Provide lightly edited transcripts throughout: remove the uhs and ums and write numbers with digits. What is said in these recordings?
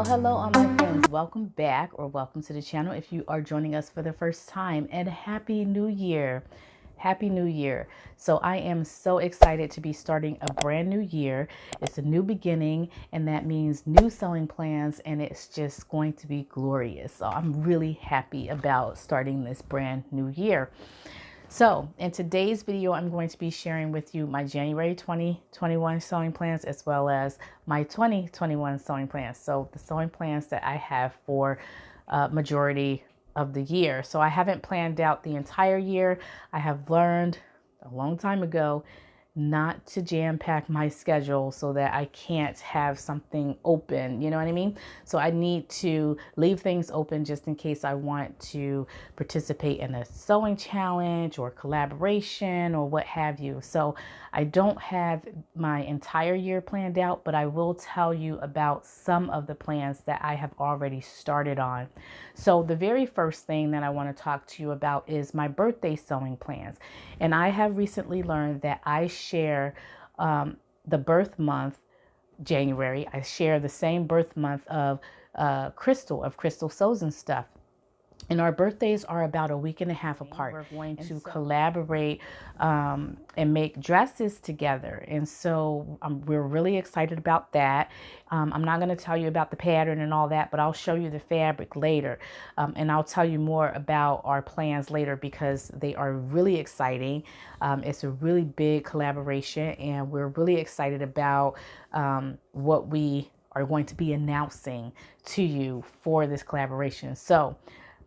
Hello, all my friends. Welcome back or welcome to the channel if you are joining us for the first time, and Happy New Year. Happy New Year. So I am so excited to be starting a brand new year. It's a new beginning, and that means new sewing plans, and it's just going to be glorious. So I'm really happy about starting this brand new year. So in today's video, I'm going to be sharing with you my January 2021 sewing plans as well as my 2021 sewing plans. So the sewing plans that I have for majority of the year. So I haven't planned out the entire year. I have learned a long time ago not to jam pack my schedule so that I can't have something open, you know what I mean? So I need to leave things open just in case I want to participate in a sewing challenge or collaboration or what have you. So I don't have my entire year planned out, but I will tell you about some of the plans that I have already started on. So the very first thing that I want to talk to you about is my birthday sewing plans. And I have recently learned that I share the birth month, January. I share the same birth month of Crystal Sews and Stuff. And our birthdays are about a week and a half apart. We're going to collaborate and make dresses together. And so we're really excited about that. I'm not going to tell you about the pattern and all that, but I'll show you the fabric later. And I'll tell you more about our plans later because they are really exciting. It's a really big collaboration, and we're really excited about what we are going to be announcing to you for this collaboration. So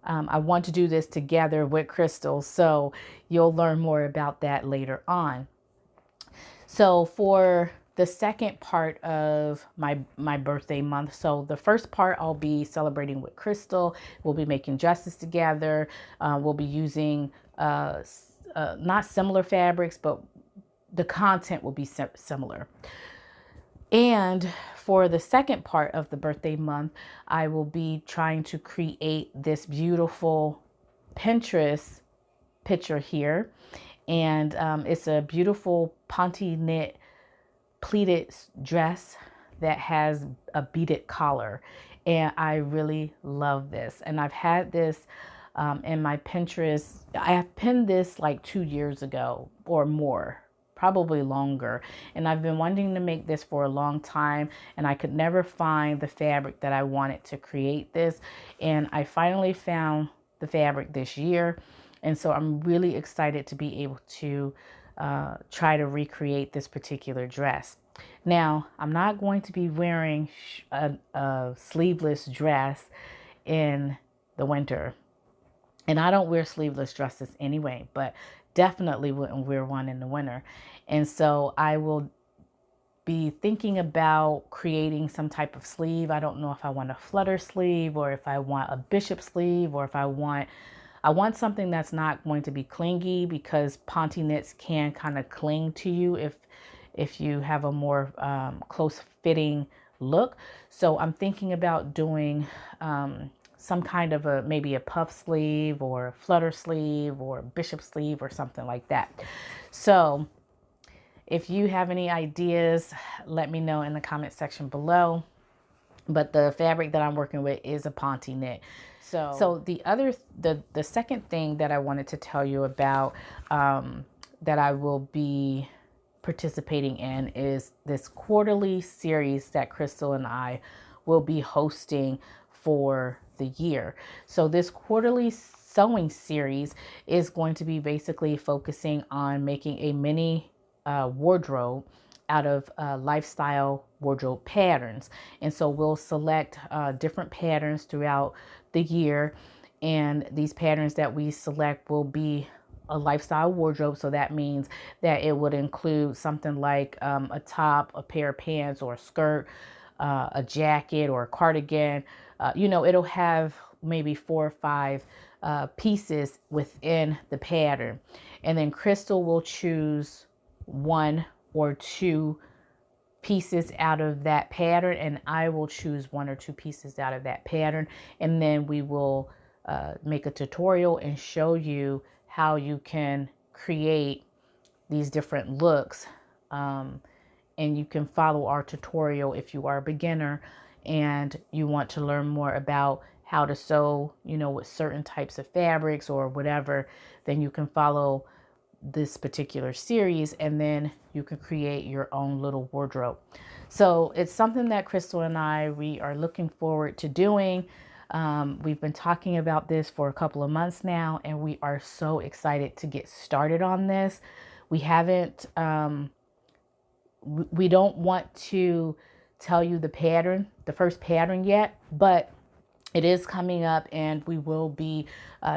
I want to do this together with Crystal, so you'll learn more about that later on. So for the second part of my birthday month, so the first part I'll be celebrating with Crystal. We'll be making dresses together. We'll be using not similar fabrics, but the content will be similar. And for the second part of the birthday month, I will be trying to create this beautiful Pinterest picture here. And it's a beautiful Ponte knit pleated dress that has a beaded collar. And I really love this. And I've had this in my Pinterest. I have pinned this like 2 years ago or more, probably longer, and I've been wanting to make this for a long time, and I could never find the fabric that I wanted to create this, and I finally found the fabric this year, and so I'm really excited to be able to try to recreate this particular dress. Now, I'm not going to be wearing a sleeveless dress in the winter, and I don't wear sleeveless dresses anyway, but definitely wouldn't wear one in the winter. And so I will be thinking about creating some type of sleeve. I don't know if I want a flutter sleeve or if I want a bishop sleeve, or if I want something that's not going to be clingy, because Ponte knits can kind of cling to you if you have a more close fitting look. So I'm thinking about doing some kind of maybe a puff sleeve or a flutter sleeve or a bishop sleeve or something like that. So if you have any ideas, let me know in the comment section below. But the fabric that I'm working with is a Ponte knit. So the second thing that I wanted to tell you about that I will be participating in is this quarterly series that Crystal and I will be hosting for the year. So this quarterly sewing series is going to be basically focusing on making a mini wardrobe out of lifestyle wardrobe patterns. And so we'll select different patterns throughout the year, and these patterns that we select will be a lifestyle wardrobe. So that means that it would include something like a top, a pair of pants, or a skirt, a jacket, or a cardigan. It'll have maybe 4 or 5 pieces within the pattern. And then Crystal will choose 1 or 2 pieces out of that pattern, and I will choose 1 or 2 pieces out of that pattern. And then we will make a tutorial and show you how you can create these different looks. And you can follow our tutorial if you are a beginner and you want to learn more about how to sew, with certain types of fabrics or whatever, then you can follow this particular series, and then you can create your own little wardrobe. So it's something that Crystal and we are looking forward to doing. We've been talking about this for a couple of months now, and we are so excited to get started on this. We haven't, we don't want to tell you the first pattern yet, but it is coming up, and we will be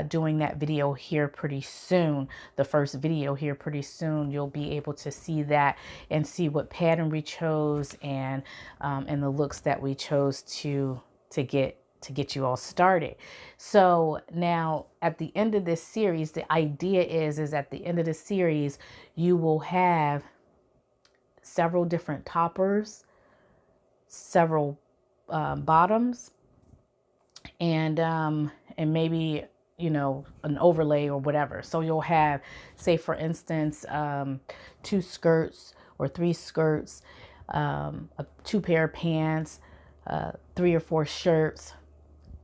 doing that video here pretty soon. The first video here pretty soon. You'll be able to see that and see what pattern we chose, and the looks that we chose to get you all started. So now at the end of this series, the idea is at the end of the series, you will have several different toppers, several bottoms, and maybe, an overlay or whatever. So you'll have, say for instance, 2 skirts or 3 skirts, 2 pair of pants, 3 or 4 shirts,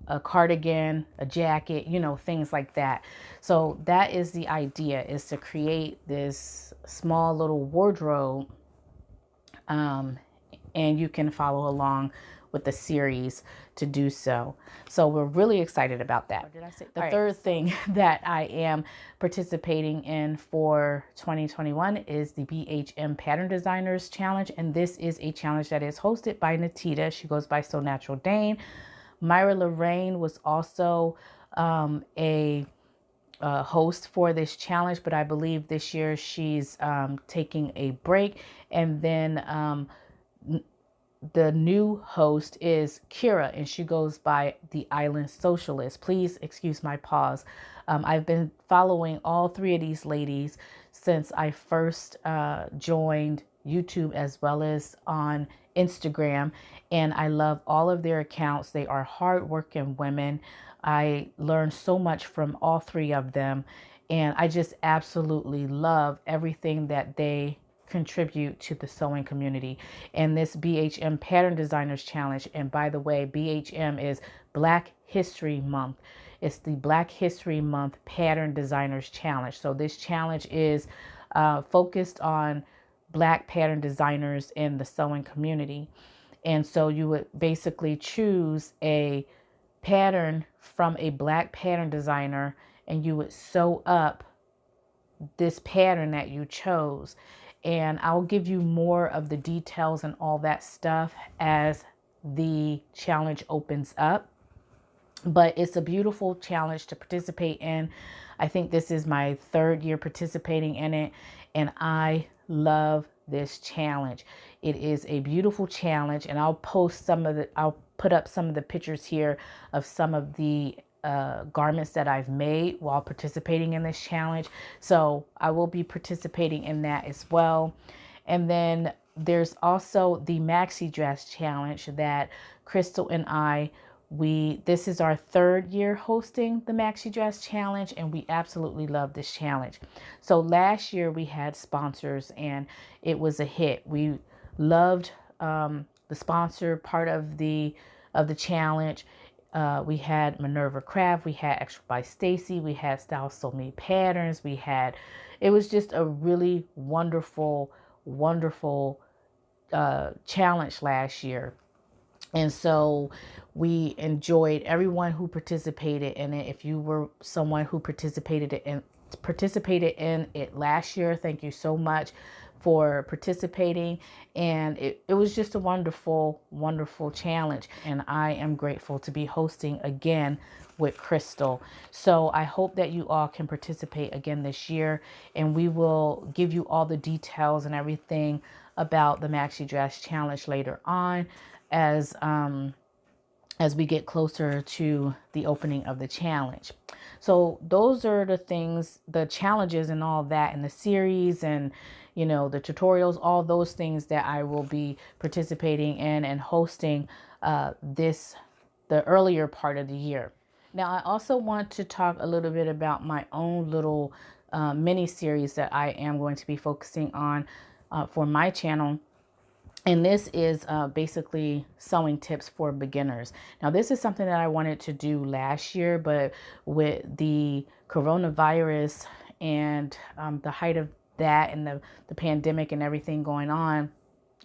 a cardigan, a jacket, things like that. So that is the idea, is to create this small little wardrobe, and you can follow along with the series to do so. So we're really excited about that. The third thing that I am participating in for 2021 is the BHM Pattern Designers Challenge. And this is a challenge that is hosted by Natita. She goes by So Natural Dane. Myra Lorraine was also a host for this challenge, but I believe this year she's taking a break. And then the new host is Kira, and she goes by the Island Socialist. Please excuse my pause. I've been following all 3 of these ladies since I first joined YouTube, as well as on Instagram, and I love all of their accounts. They are hardworking women. I learned so much from all 3 of them, and I just absolutely love everything that they contribute to the sewing community. And this BHM Pattern Designers Challenge, and by the way, BHM is Black History Month. It's the Black History Month Pattern Designers Challenge. So this challenge is focused on Black pattern designers in the sewing community. And so you would basically choose a pattern from a Black pattern designer, and you would sew up this pattern that you chose. And I'll give you more of the details and all that stuff as the challenge opens up. But it's a beautiful challenge to participate in. I think this is my 3rd year participating in it, and I love this challenge. It is a beautiful challenge, and I'll put up some of the pictures here of some of the garments that I've made while participating in this challenge. So I will be participating in that as well. And then there's also the maxi dress challenge that Crystal and this is our 3rd year hosting the maxi dress challenge, and we absolutely love this challenge. So last year we had sponsors, and it was a hit. We loved the sponsor part of the challenge. We had Minerva Craft, we had Extra by Stacy, we had Style So Me Patterns, it was just a really wonderful challenge last year. And so we enjoyed everyone who participated in it. If you were someone who participated in it last year, thank you so much for participating. And it was just a wonderful challenge. And I am grateful to be hosting again with Crystal. So I hope that you all can participate again this year, and we will give you all the details and everything about the Maxi Dress Challenge later on as we get closer to the opening of the challenge. So those are the things, the challenges and all that, and the series, and the tutorials, all those things that I will be participating in and hosting the earlier part of the year. Now, I also want to talk a little bit about my own little mini series that I am going to be focusing on for my channel. And this is basically sewing tips for beginners. Now, this is something that I wanted to do last year, but with the coronavirus and the height of that and the pandemic and everything going on,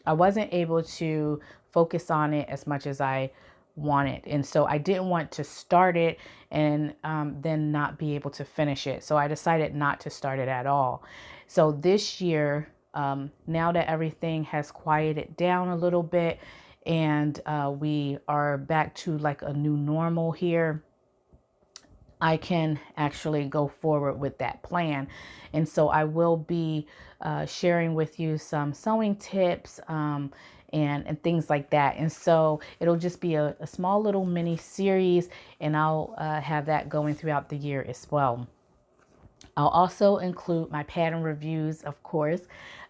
I wasn't able to focus on it as much as I wanted. And so I didn't want to start it and then not be able to finish it. So I decided not to start it at all. So this year, now that everything has quieted down a little bit and we are back to like a new normal here, I can actually go forward with that plan. And so I will be sharing with you some sewing tips and things like that. And so it'll just be a small little mini series, and I'll have that going throughout the year as well. I'll also include my pattern reviews, of course.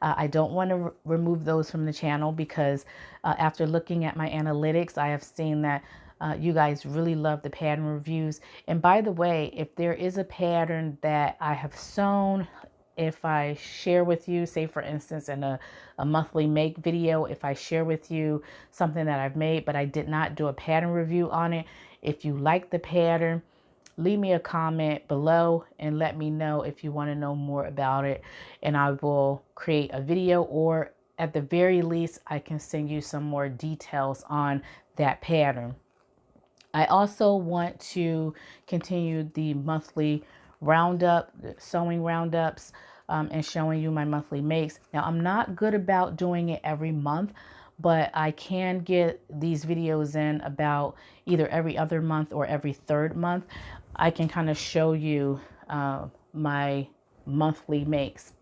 I don't want to remove those from the channel because after looking at my analytics, I have seen that you guys really love the pattern reviews. And by the way, if there is a pattern that I have sewn, if I share with you, say for instance, in a monthly make video, if I share with you something that I've made, but I did not do a pattern review on it, if you like the pattern, leave me a comment below and let me know if you want to know more about it, and I will create a video, or at the very least I can send you some more details on that pattern. I also want to continue the monthly roundup, sewing roundups, and showing you my monthly makes. Now, I'm not good about doing it every month, but I can get these videos in about either every other month or every third month. I can kind of show you my monthly makes.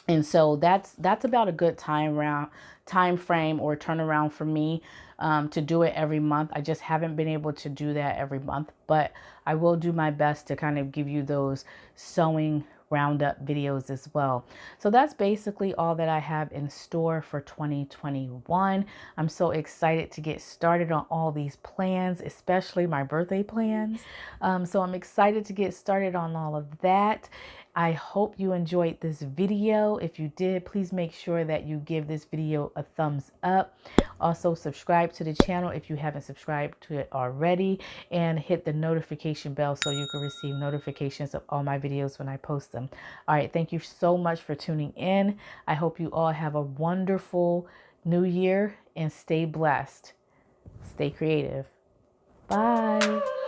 And so that's about a good time frame or turnaround for me to do it every month. I just haven't been able to do that every month, but I will do my best to kind of give you those sewing roundup videos as well. So that's basically all that I have in store for 2021. I'm so excited to get started on all these plans, especially my birthday plans. So I'm excited to get started on all of that. I hope you enjoyed this video. If you did, please make sure that you give this video a thumbs up. Also, subscribe to the channel if you haven't subscribed to it already, and hit the notification bell so you can receive notifications of all my videos when I post them. All right, thank you so much for tuning in. I hope you all have a wonderful new year and stay blessed. Stay creative. Bye.